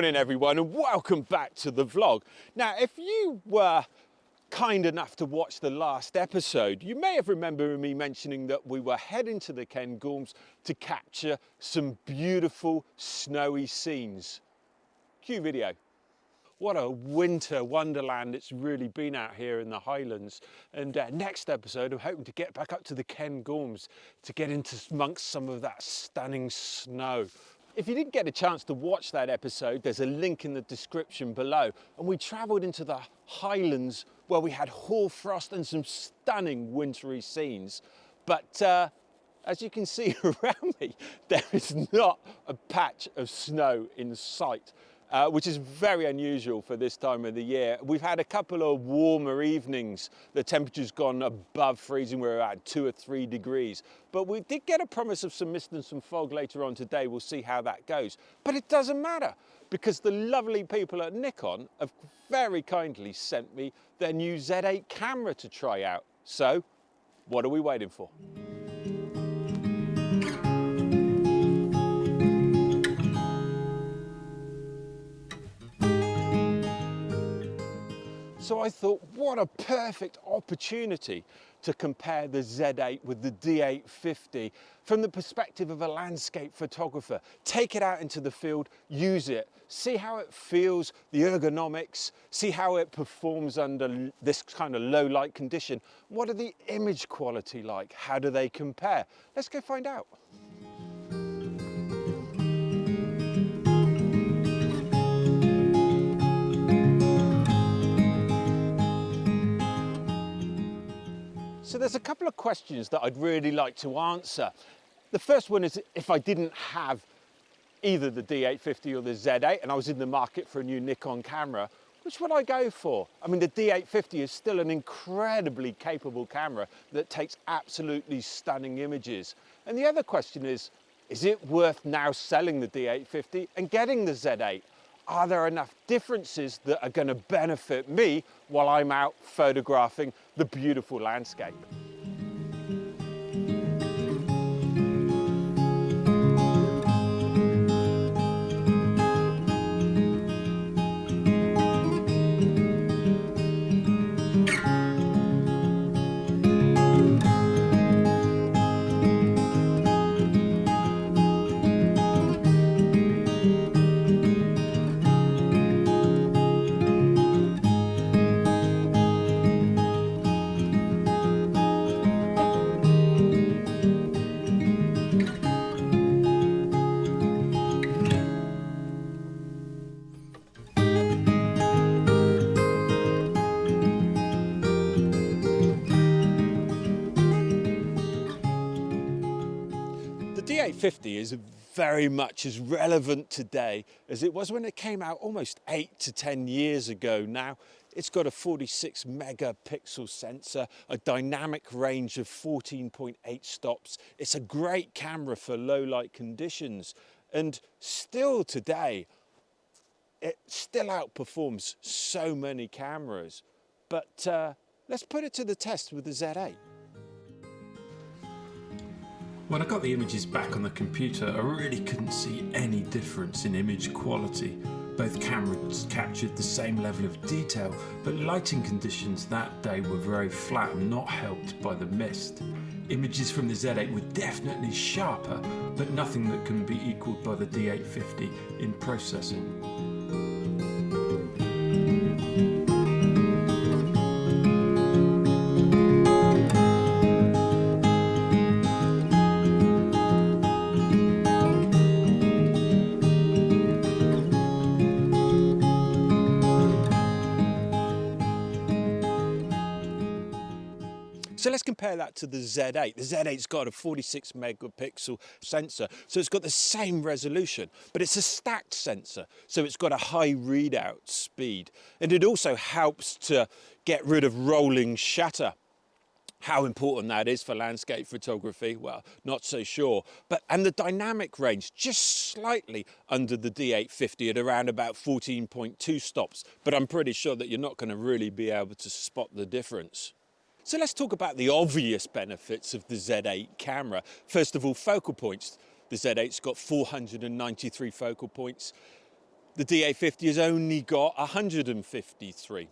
morning everyone, and welcome back to the vlog. Now, if you were kind enough to watch the last episode, you may have remembered me mentioning that we were heading to the Cairngorms to capture some beautiful snowy scenes. Cue video. What a winter wonderland it's really been out here in the Highlands. And next episode, I'm hoping to get back up to the Cairngorms to get into amongst some of that stunning snow. If you didn't get a chance to watch that episode, there's a link in the description below. And we travelled into the Highlands where we had hoarfrost and some stunning wintry scenes. But as you can see around me, there is not a patch of snow in sight. Which is very unusual for this time of the year. We've had a couple of warmer evenings. The temperature's gone above freezing. We're at 2 or 3 degrees. But we did get a promise of some mist and some fog later on today. We'll see how that goes. But it doesn't matter, because the lovely people at Nikon have very kindly sent me their new Z8 camera to try out. So, what are we waiting for? So I thought, what a perfect opportunity to compare the Z8 with the D850 from the perspective of a landscape photographer. Take it out into the field, use it, see how it feels, the ergonomics, see how it performs under this kind of low light condition. What are the image quality like? How do they compare? Let's go find out. So there's a couple of questions that I'd really like to answer. The first one is, if I didn't have either the D850 or the Z8 and I was in the market for a new Nikon camera, which would I go for? I mean, the D850 is still an incredibly capable camera that takes absolutely stunning images. And the other question is it worth now selling the D850 and getting the Z8? Are there enough differences that are going to benefit me while I'm out photographing the beautiful landscape? The D850 is very much as relevant today as it was when it came out almost 8 to 10 years ago now. It's got a 46 megapixel sensor, a dynamic range of 14.8 stops. It's a great camera for low light conditions. And still today, it still outperforms so many cameras. But let's put it to the test with the Z8. When I got the images back on the computer, I really couldn't see any difference in image quality. Both cameras captured the same level of detail, but lighting conditions that day were very flat and not helped by the mist. Images from the Z8 were definitely sharper, but nothing that can be equalled by the D850 in processing. So let's compare that to the Z8. The Z8's got a 46 megapixel sensor, so it's got the same resolution, but it's a stacked sensor, so it's got a high readout speed. And it also helps to get rid of rolling shutter. How important that is for landscape photography, well, not so sure. And the dynamic range, just slightly under the D850 at around about 14.2 stops, but I'm pretty sure that you're not going to really be able to spot the difference. So let's talk about the obvious benefits of the Z8 camera. First of all, focal points. The Z8's got 493 focal points. The D850 has only got 153.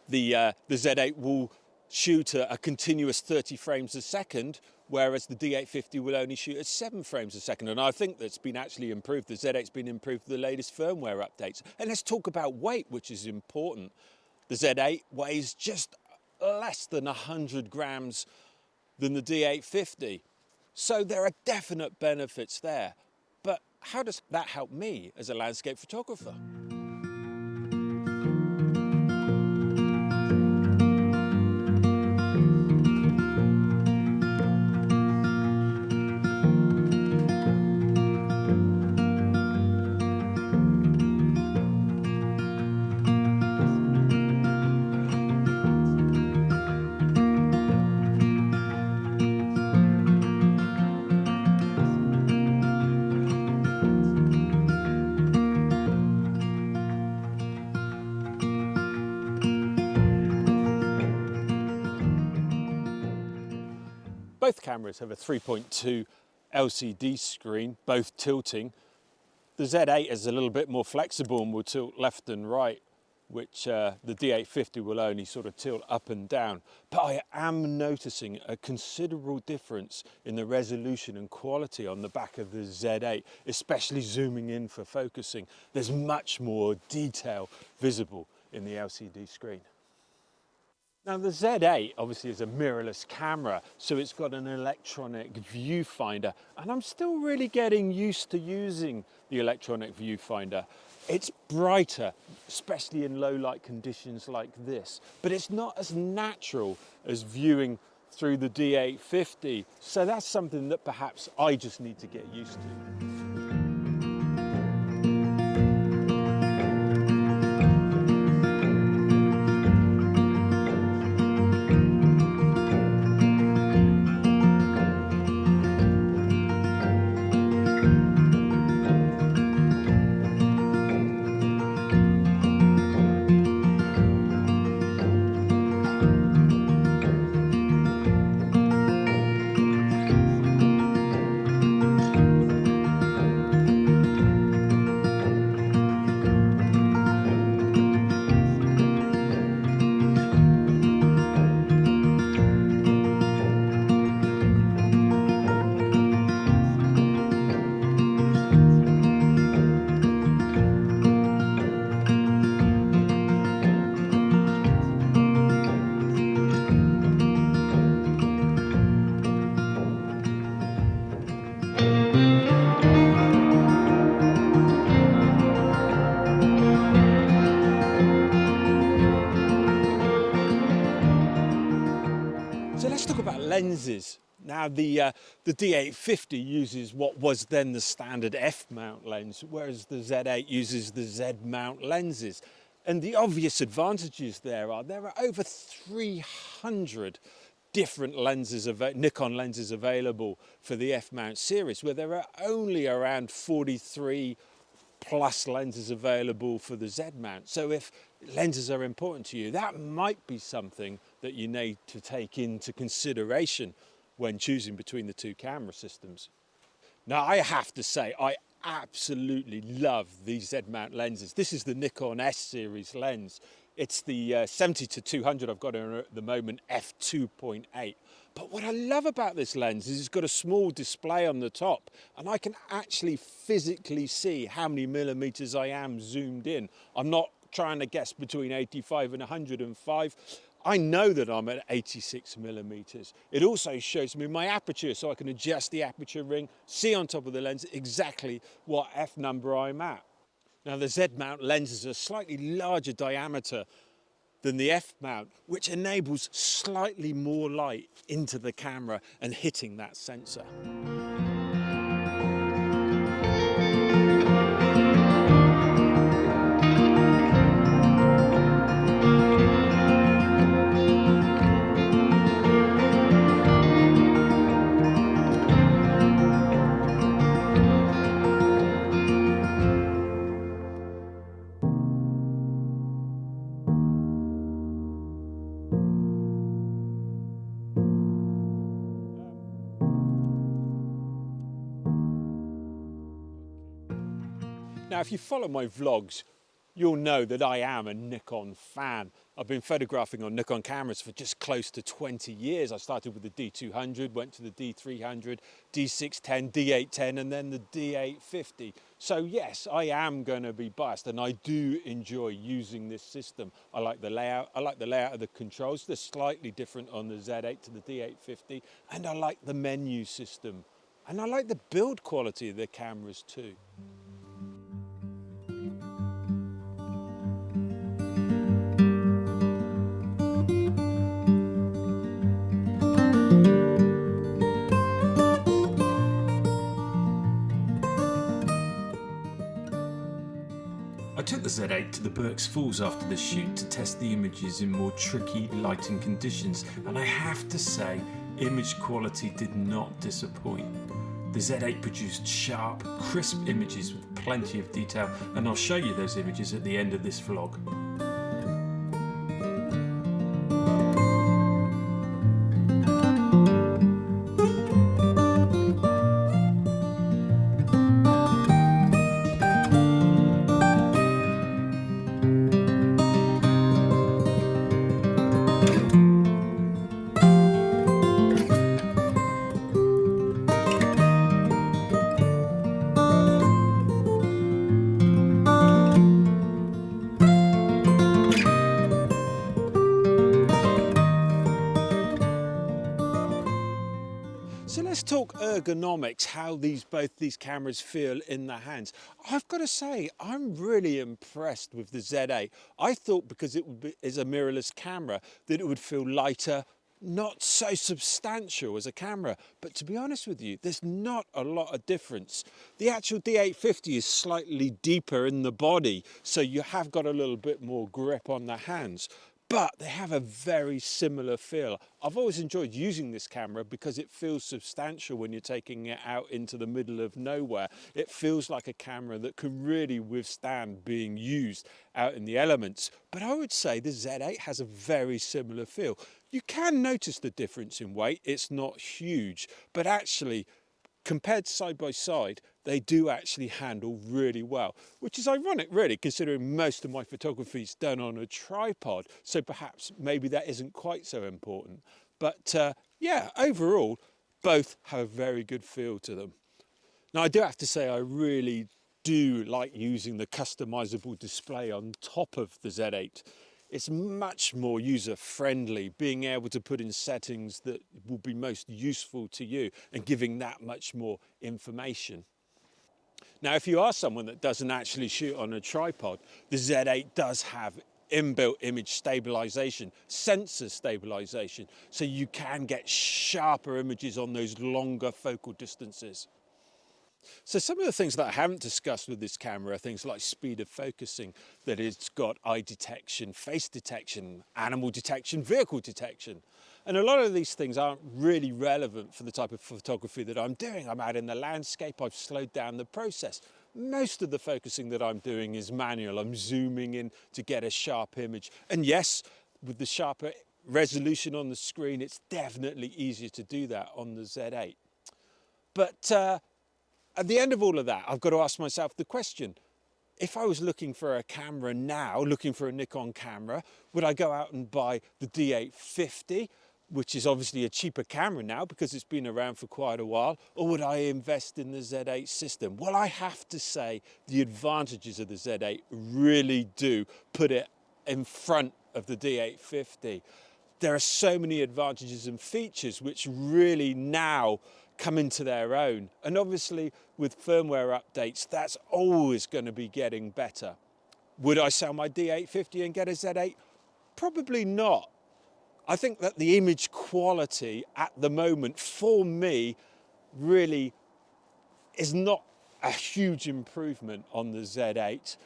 The Z8 will shoot at a continuous 30 frames a second, whereas the D850 will only shoot at 7 frames a second. And I think that's been actually improved. The Z8's been improved with the latest firmware updates. And let's talk about weight, which is important. The Z8 weighs just less than 100 grams than the D850. So there are definite benefits there. But how does that help me as a landscape photographer? Both cameras have a 3.2 LCD screen, both tilting. The Z8 is a little bit more flexible and will tilt left and right, which the D850 will only sort of tilt up and down. But I am noticing a considerable difference in the resolution and quality on the back of the Z8, especially zooming in for focusing. There's much more detail visible in the LCD screen. Now the Z8 obviously is a mirrorless camera, so it's got an electronic viewfinder, and I'm still really getting used to using the electronic viewfinder. It's brighter, especially in low light conditions like this, but it's not as natural as viewing through the D850, so that's something that perhaps I just need to get used to. So let's talk about lenses. Now the D850 uses what was then the standard F-mount lens, whereas the Z8 uses the Z-mount lenses. And the obvious advantages there are over 300 different lenses, Nikon lenses available for the F-mount series, where there are only around 43 plus lenses available for the Z-mount. So if lenses are important to you, that might be something that you need to take into consideration when choosing between the two camera systems. Now I have to say, I absolutely love these Z-mount lenses. This is the Nikon S series lens. It's the 70-200 I've got at the moment, f2.8. But what I love about this lens is it's got a small display on the top, and I can actually physically see how many millimeters I am zoomed in. I'm not trying to guess between 85 and 105. I know that I'm at 86 millimeters. It also shows me my aperture, so I can adjust the aperture ring, see on top of the lens exactly what f number I'm at. Now the Z-mount lenses are slightly larger diameter than the F-mount, which enables slightly more light into the camera and hitting that sensor. Now, if you follow my vlogs, you'll know that I am a Nikon fan. I've been photographing on Nikon cameras for just close to 20 years. I started with the D200, went to the D300, D610, D810, and then the D850. So yes, I am going to be biased, and I do enjoy using this system. I like the layout. I like the layout of the controls. They're slightly different on the Z8 to the D850, and I like the menu system. And I like the build quality of the cameras too. I took the Z8 to the Berks Falls after the shoot to test the images in more tricky lighting conditions, and I have to say, image quality did not disappoint. The Z8 produced sharp, crisp images with plenty of detail, and I'll show you those images at the end of this vlog. So let's talk ergonomics, how both these cameras feel in the hands. I've got to say, I'm really impressed with the Z8. I thought because it is a mirrorless camera that it would feel lighter, not so substantial as a camera. But to be honest with you, there's not a lot of difference. The actual D850 is slightly deeper in the body, so you have got a little bit more grip on the hands. But they have a very similar feel. I've always enjoyed using this camera because it feels substantial when you're taking it out into the middle of nowhere. It feels like a camera that can really withstand being used out in the elements. But I would say the Z8 has a very similar feel. You can notice the difference in weight. It's not huge, but actually, compared side by side, they do actually handle really well, which is ironic really, considering most of my photography is done on a tripod, so perhaps maybe that isn't quite so important. But yeah, overall, both have a very good feel to them. Now, I do have to say I really do like using the customizable display on top of the Z8. It's much more user-friendly, being able to put in settings that will be most useful to you and giving that much more information. Now, if you are someone that doesn't actually shoot on a tripod, the Z8 does have inbuilt image stabilization, sensor stabilization, so you can get sharper images on those longer focal distances. So some of the things that I haven't discussed with this camera are things like speed of focusing, that it's got eye detection, face detection, animal detection, vehicle detection. And a lot of these things aren't really relevant for the type of photography that I'm doing. I'm out in the landscape, I've slowed down the process. Most of the focusing that I'm doing is manual. I'm zooming in to get a sharp image. And yes, with the sharper resolution on the screen, it's definitely easier to do that on the Z8. But at the end of all of that, I've got to ask myself the question, if I was looking for a camera now, looking for a Nikon camera, would I go out and buy the D850, which is obviously a cheaper camera now because it's been around for quite a while, or would I invest in the Z8 system? Well, I have to say the advantages of the Z8 really do put it in front of the D850. There are so many advantages and features which really now come into their own. And obviously with firmware updates, that's always going to be getting better. Would I sell my D850 and get a Z8? Probably not. I think that the image quality at the moment for me really is not a huge improvement on the Z8.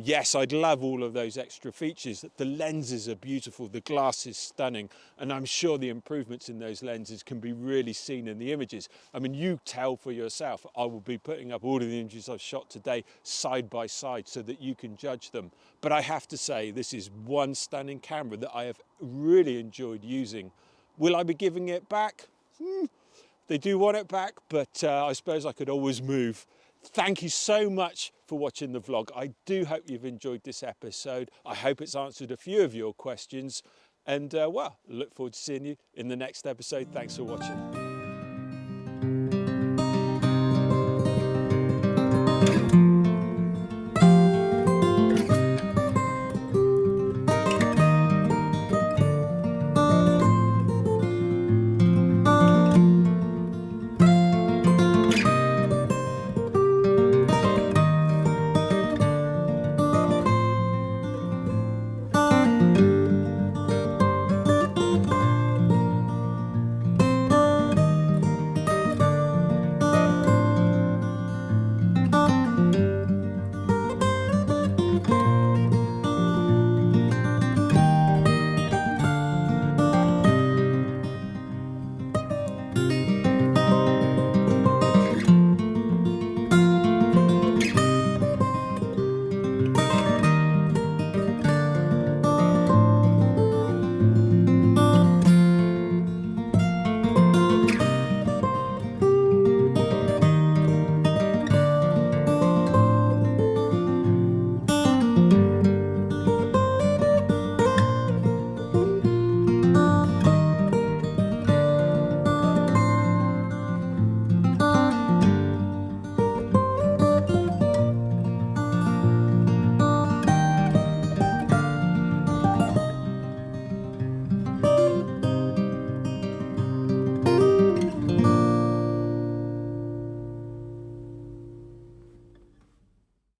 Yes, I'd love all of those extra features. The lenses are beautiful, the glass is stunning, and I'm sure the improvements in those lenses can be really seen in the images. I mean, you tell for yourself. I will be putting up all of the images I've shot today side by side so that you can judge them. But I have to say, this is one stunning camera that I have really enjoyed using. Will I be giving it back? They do want it back, but I suppose I could always move. Thank you so much for watching the vlog. I do hope you've enjoyed this episode. I hope it's answered a few of your questions. And well, look forward to seeing you in the next episode. Thanks for watching.